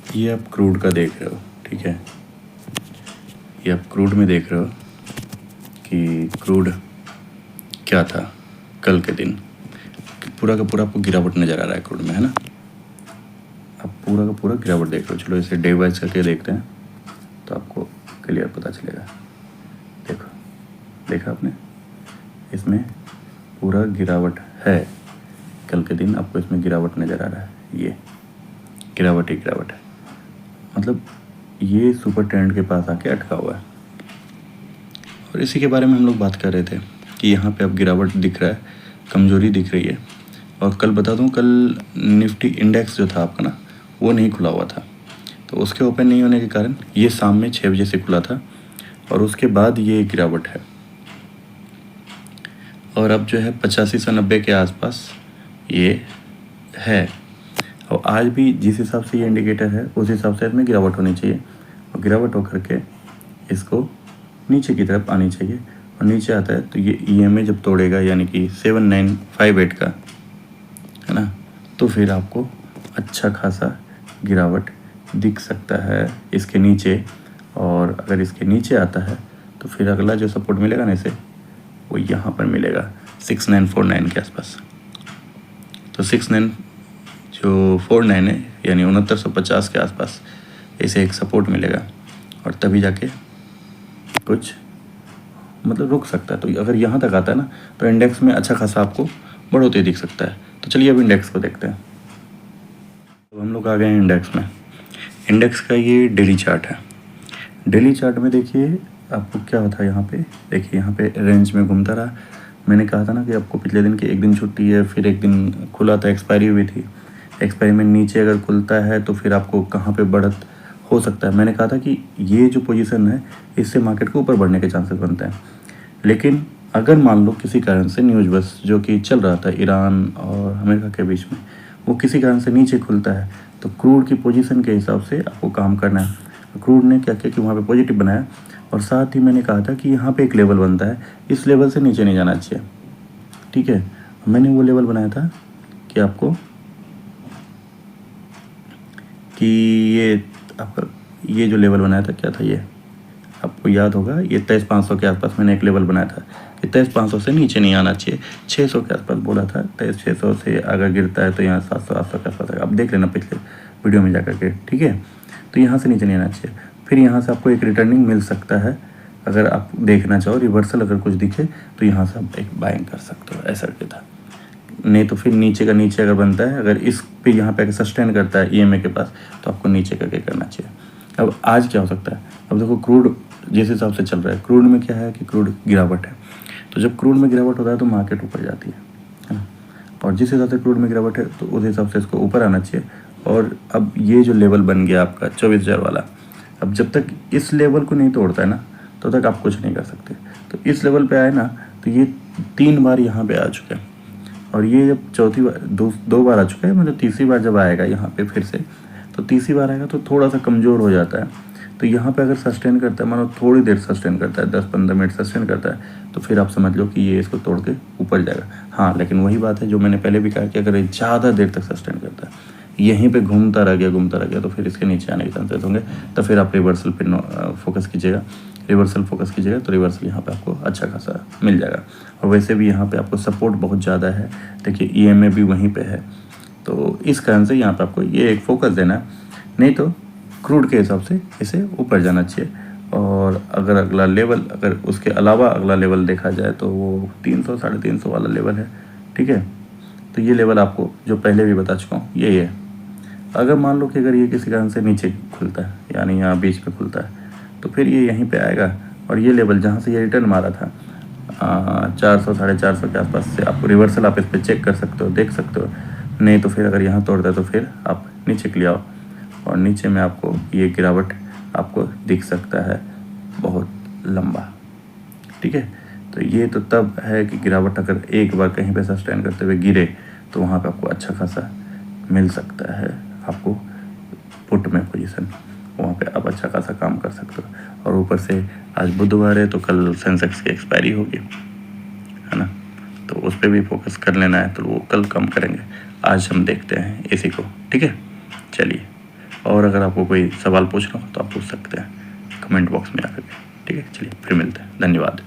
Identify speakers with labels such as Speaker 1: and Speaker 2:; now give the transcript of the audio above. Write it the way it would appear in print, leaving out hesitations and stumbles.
Speaker 1: ये आप क्रूड का देख रहे हो, ठीक है। ये आप क्रूड में देख रहे हो कि क्रूड क्या था कल के दिन। पूरा का पूरा आपको गिरावट नज़र आ रहा है क्रूड में, है ना। आप पूरा का पूरा गिरावट देख रहे हो। चलो इसे डे वाइज करके देखते हैं तो आपको क्लियर पता चलेगा। देखो, देखा आपने, इसमें पूरा गिरावट है। कल के दिन आपको इसमें गिरावट नज़र आ रहा है। ये गिरावट ही गिरावट है, मतलब ये सुपर ट्रेंड के पास आके अटका हुआ है। और इसी के बारे में हम लोग बात कर रहे थे कि यहाँ पे अब गिरावट दिख रहा है, कमज़ोरी दिख रही है। और कल बता दूँ, कल निफ्टी इंडेक्स जो था आपका ना, वो नहीं खुला हुआ था। तो उसके ओपन नहीं होने के कारण ये शाम में 6 बजे से खुला था और उसके बाद ये गिरावट है। और अब जो है 85 से 90 के आसपास ये है। और आज भी जिस हिसाब से ये इंडिकेटर है उस हिसाब से इसमें गिरावट होनी चाहिए, और गिरावट होकर के इसको नीचे की तरफ आनी चाहिए। और नीचे आता है तो ये EMA जब तोड़ेगा, यानी कि 7958 का, है ना, तो फिर आपको अच्छा खासा गिरावट दिख सकता है इसके नीचे। और अगर इसके नीचे आता है तो फिर अगला जो सपोर्ट मिलेगा ना इसे, वो यहाँ पर मिलेगा 6949 के आसपास। तो 6949 है, यानी 6950 के आसपास इसे एक सपोर्ट मिलेगा और तभी जाके कुछ मतलब रुक सकता है। तो अगर यहाँ तक आता है ना तो इंडेक्स में अच्छा खासा आपको बढ़ोतरी दिख सकता है। तो चलिए अब इंडेक्स को देखते हैं। तो हम लोग आ गए हैं इंडेक्स में। इंडेक्स का ये डेली चार्ट है। डेली चार्ट में देखिए आपको क्या होता है। यहाँ पे देखिए, यहाँ पे रेंज में घूमता रहा। मैंने कहा था ना कि आपको पिछले दिन की एक दिन छुट्टी है, फिर एक दिन खुला था, एक्सपायरी हुई थी। एक्सपायरी में नीचे अगर खुलता है तो फिर आपको कहाँ पे बढ़त हो सकता है। मैंने कहा था कि ये जो पोजीशन है इससे मार्केट को ऊपर बढ़ने के चांसेस बनते हैं। लेकिन अगर मान लो किसी कारण से न्यूज़ बस जो कि चल रहा था ईरान और अमेरिका के बीच में, वो किसी कारण से नीचे खुलता है तो क्रूड की पोजीशन के हिसाब से आपको काम करना है। क्रूड ने क्या किया कि वहाँ पे पॉजिटिव बनाया, और साथ ही मैंने कहा था कि यहाँ पे एक लेवल बनता है, इस लेवल से नीचे नहीं जाना चाहिए, ठीक है। मैंने वो लेवल बनाया था कि आपको कि ये आपका ये जो लेवल बनाया था, क्या था ये, आपको याद होगा, ये 23,500 के आसपास मैंने एक लेवल बनाया था कि 23,500 से नीचे नहीं आना चाहिए। 600 के आसपास बोला था, 23,600 से अगर गिरता है तो यहाँ 700-800 के आसपास। आप देख लेना पिछले वीडियो में जाकर के, ठीक है। तो यहाँ से नीचे नहीं आना चाहिए। फिर यहाँ से आपको एक रिटर्निंग मिल सकता है। अगर आप देखना चाहो रिवर्सल अगर कुछ दिखे तो यहाँ से आप एक बाइंग कर सकते हो, ऐसा करके था। नहीं तो फिर नीचे का नीचे अगर बनता है, अगर इस पे यहाँ पे सस्टेन करता है EMA के पास, तो आपको नीचे करके करना चाहिए। अब आज क्या हो सकता है, अब देखो क्रूड जिस हिसाब से चल रहा है, क्रूड में क्या है कि क्रूड गिरावट है। तो जब क्रूड में गिरावट होता है तो मार्केट ऊपर जाती है ना। और जिस हिसाब से क्रूड में गिरावट है तो उस हिसाब से इसको ऊपर आना चाहिए। और अब ये जो लेवल बन गया आपका 24,000 वाला, अब जब तक इस लेवल को नहीं तोड़ता है ना तब तक आप कुछ नहीं कर सकते। तो इस लेवल पे आए ना तो ये 3 बार यहाँ पे आ चुका है, और ये जब चौथी बार दो बार आ चुका है, मतलब तीसरी बार जब आएगा यहाँ पे फिर से, तो तीसरी बार आएगा तो थोड़ा सा कमज़ोर हो जाता है। तो यहाँ पे अगर सस्टेन करता है, मानो थोड़ी देर सस्टेन करता है, 10-15 मिनट सस्टेन करता है, तो फिर आप समझ लो कि ये इसको तोड़ के ऊपर जाएगा। हाँ, लेकिन वही बात है जो मैंने पहले भी कहा कि अगर ये ज़्यादा देर तक सस्टेन करता है, यहीं पे घूमता रह गया तो फिर इसके नीचे आने के चांसेस होंगे। तो फिर आप रिवर्सल पे फोकस कीजिएगा, तो रिवर्सल यहाँ पे आपको अच्छा खासा मिल जाएगा। और वैसे भी यहाँ पे आपको सपोर्ट बहुत ज़्यादा है। देखिए EMA भी वहीं पे है, तो इस कारण से यहाँ पे आपको ये एक फोकस देना है। नहीं तो क्रूड के हिसाब से इसे ऊपर जाना चाहिए। और अगर अगला लेवल, अगर उसके अलावा अगला लेवल देखा जाए तो वो 300-350 वाला लेवल है, ठीक है। तो ये लेवल आपको जो पहले भी बता चुका हूँ यही है। अगर मान लो कि अगर ये किसी कारण से नीचे खुलता है, यानी यहाँ बीच में खुलता है, तो फिर ये यहीं पे आएगा। और ये लेवल जहाँ से ये रिटर्न मारा था 400-450 के आसपास से आपको रिवर्सल, आप इस पर चेक कर सकते हो, देख सकते हो। नहीं तो फिर अगर यहाँ तोड़ता है तो फिर आप नीचे के लिए आओ, और नीचे में आपको ये गिरावट आपको दिख सकता है बहुत लंबा, ठीक है। तो ये तो तब है कि गिरावट अगर एक बार कहीं पे सस्टेन करते हुए गिरे तो वहाँ पे आपको अच्छा खासा मिल सकता है। आपको पुट में पोजीशन, वहाँ पे आप अच्छा खासा काम कर सकते हो। और ऊपर से आज बुधवार है तो कल सेंसेक्स की एक्सपायरी होगी, है ना, तो उस पर भी फोकस कर लेना है। तो वो कल कम करेंगे, आज हम देखते हैं इसी को, ठीक है। चलिए, और अगर आपको कोई सवाल पूछना हो तो आप पूछ सकते हैं कमेंट बॉक्स में आकर के। ठीक है, चलिए फिर मिलते हैं, धन्यवाद।